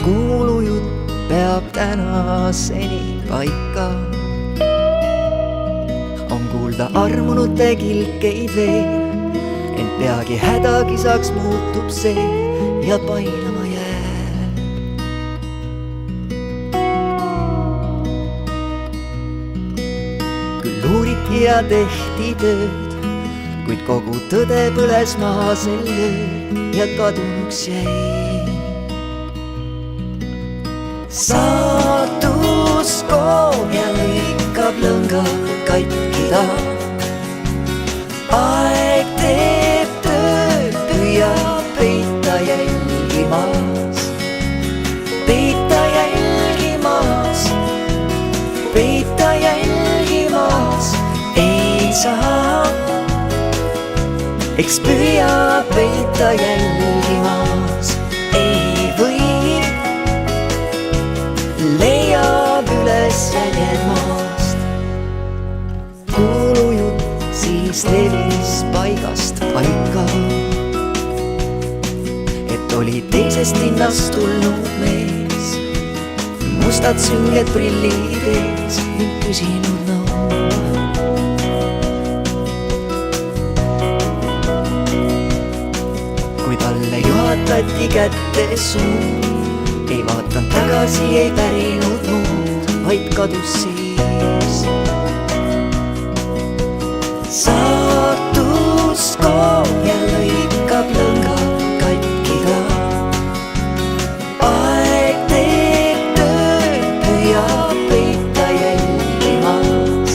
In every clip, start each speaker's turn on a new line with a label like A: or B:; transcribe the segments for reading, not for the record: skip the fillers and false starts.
A: Kuulujutt peab tänaseni paika. On kuulda armunute kilkeid veel, ent peagi hädakisaks muutub see ja painama jääb. Küll uuriti ja tehti tööd, kuid kogu tõde põles maha sel ööl ja kadunuks jäi. Saatus koon ja lõikab lõnga katkida. Aeg teeb tööd, püüab peita jälgimas. Peita jälgimas, peita jälgimas ei saa. Eks püüab peita jälgimas ei või. Leiab üles jäljed maast. Kuulujutt siis levis paigast paika, et oli teisest linnast tulnud mees, mustad sünged prillid ees ning küsinud nõu. Kui talle juhatati kätte suu, ei vaatan tagasi, ei pärinud muud, vaid kadus siis. Saatus koon ja lõikab lõnga katkida. Aeg teeb tööd, püüab peita jälgimas,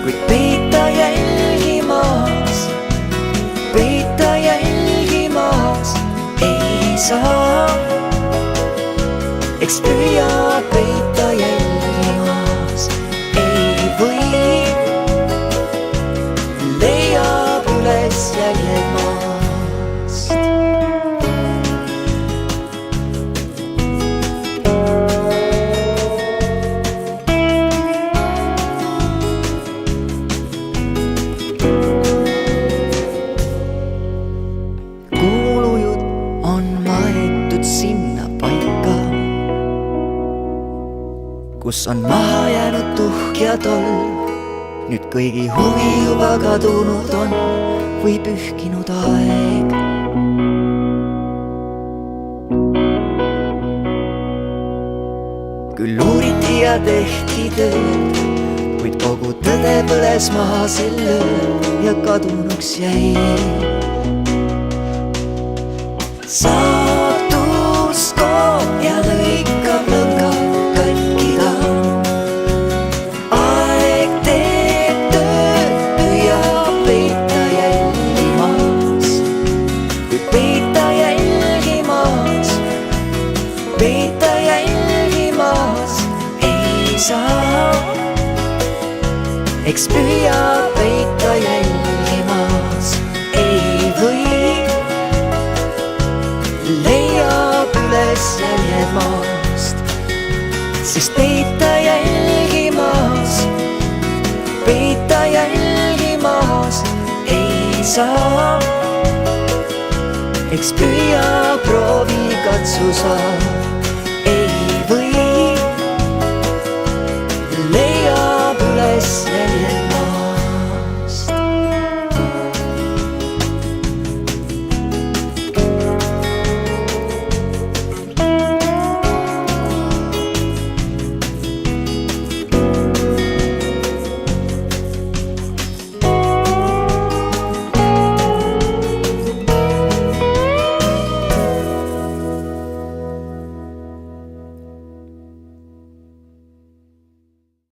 A: kuid peita jälgimas, peita jälgimas ei saa. Eks püüab peita jälgimas ei või. Leiab üles jäljed maast. Kuulujutt on maetud sinna paika, kus on maha jäänud tuhk ja tolm. Nüüd kõigi huvi juba kadunud on või pühkinud aeg. Küll uuriti ja tehti tööd, kuid kogu tõde põles maha sel ööl ja kadunuks jäi. Saatus koon ja lõikab lõnga katkida. Aeg teeb tööd, püüab peita jälgimas, kuid peita jälgimas, peita jälgimas ei saa. Eks püüab peita jälgimas ei või. Leiab üles jäljed maast, sest peita jälgimas, peita jälgimas ei saa. Eks püüab proovi katsu sa.